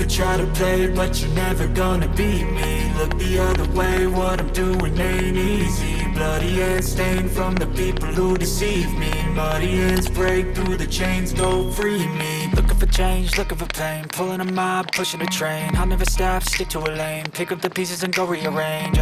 could try to play, but you're never gonna beat me. Look the other way, what I'm doing ain't easy. Bloody hands stained from the people who deceive me. Muddy hands break through the chains, go free me. Looking for change, looking for pain, pulling a mob, pushing a train. I'll never stop, stick to a lane, pick up the pieces and go rearrange.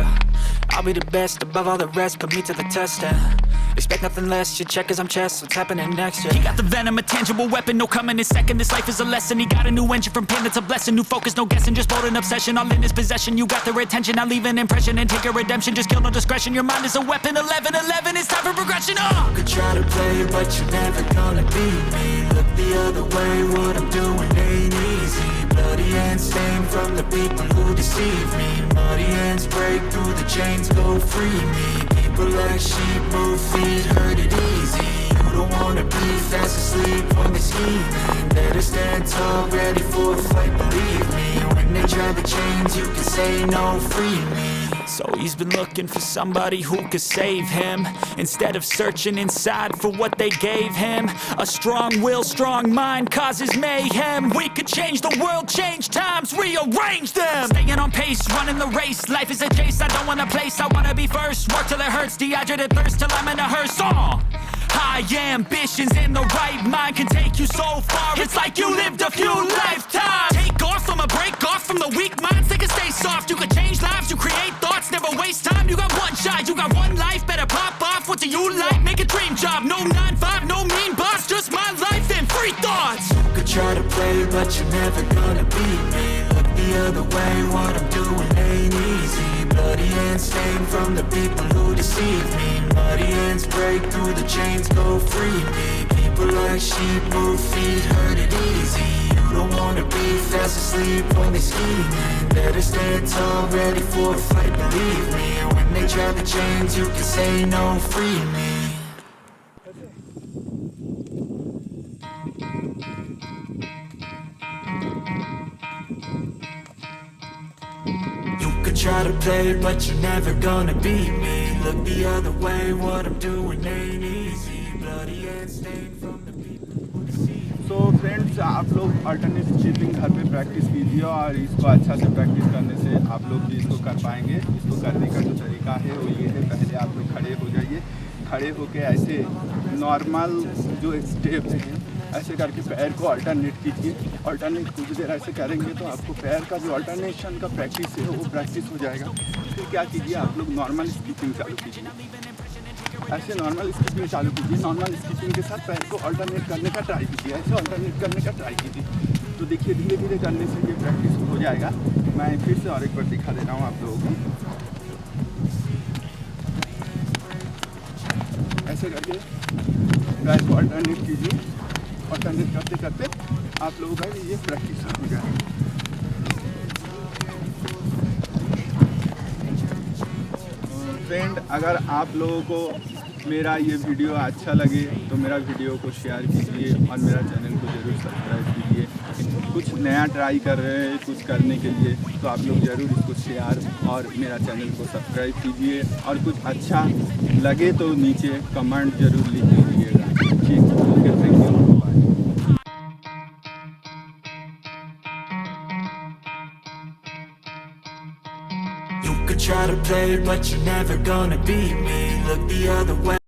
I'll be the best above all the rest, put me to the test and expect nothing less, your check as I'm chess, what's happening next, yeah. He got the venom, a tangible weapon, no coming in second. This life is a lesson, he got a new engine from pain, that's a blessing. New focus, no guessing, just bold and obsession, all in his possession. You got their attention, I'll leave an impression and take a redemption. Just kill, no discretion, your mind is a weapon. 11-11, it's time for progression, You could try to play, but you're never gonna beat me. Look the other way, what I'm doing ain't easy. Bloody hands stained from the people who deceive me. Muddy hands break through the chains, go free me. People like sheep move feet, hurt it easy. You don't wanna be fast asleep when they're scheming. Better stand tall, ready for a fight, believe me. When they try the chains, you can say no, free me. So he's been looking for somebody who could save him, instead of searching inside for what they gave him. A strong will, strong mind causes mayhem. We could change the world, change times, rearrange them. Staying on pace, running the race. Life is a chase, I don't want a place, I wanna be first. Work till it hurts, dehydrated thirst till I'm in a hearse. High ambitions in the right mind can take you so far. It's like you lived a few lifetimes. Take off from a break off from the weak minds, they can stay soft. You can change lives, you create thoughts, never waste time. You got one shot, you got one life, better pop off. What do you like? Make a dream job. No 9-5, no mean boss, just my life and free thoughts. You could try to play, but you're never gonna beat me. Look the other way, what I'm doing ain't easy. Bloody hands stained from the people who deceive me. Muddy hands break through the chains, go free me. People like sheep move feet, hurt it easy. You don't wanna be fast asleep when they're scheming. Better stand tall, ready for a fight, believe me. When they try the chains, you can say no, free me. You could try to play, but you're never gonna beat me. Look the other way, what I'm doing ain't easy. Bloody hands stained from the people who deceive me. तो friends, आप लोग alternate skipping घर पे practice कीजिए और इसको अच्छा से प्रैक्टिस करने से आप लोग भी इसको कर पाएंगे। इसको करने का जो तरीका है वो ये है, पहले आप लोग खड़े हो जाइए। खड़े होके ऐसे नॉर्मल जो स्टेप हैं ऐसे करके पैर को अल्टरनेट कीजिए। अल्टरनेट कुछ देर ऐसे करेंगे तो आपको पैर का जो अल्टरनेशन का प्रैक्टिस है वो प्रैक्टिस हो जाएगा। फिर क्या कीजिए, आप लोग नॉर्मल स्किपिंग चालू कीजिए। ऐसे नॉर्मल स्किपिंग चालू कीजिए। नॉर्मल स्किपिंग के साथ पैर को अल्टरनेट करने का ट्राई कीजिए। ऐसे अल्टरनेट करने का ट्राई कीजिए। तो देखिए, धीरे धीरे करने से ये प्रैक्टिस हो जाएगा। मैं फिर से और एक बार दिखा दे रहा हूँ आप लोगों को। ऐसे करके पैर को अल्टरनेट कीजिए। अल्टरनेट करते करते आप लोगों का ये प्रैक्टिस हो जाएगा। फ्रेंड, अगर आप लोगों को मेरा ये वीडियो अच्छा लगे तो मेरा वीडियो को शेयर कीजिए और मेरा चैनल को ज़रूर सब्सक्राइब कीजिए। कुछ नया ट्राई कर रहे हैं कुछ करने के लिए, तो आप लोग ज़रूर इसको शेयर और मेरा चैनल को सब्सक्राइब कीजिए। और कुछ अच्छा लगे तो नीचे कमेंट ज़रूर लिख दीजिएगा। ठीक, okay, thank you. You could try to play, but you're never gonna beat me. Look the other way.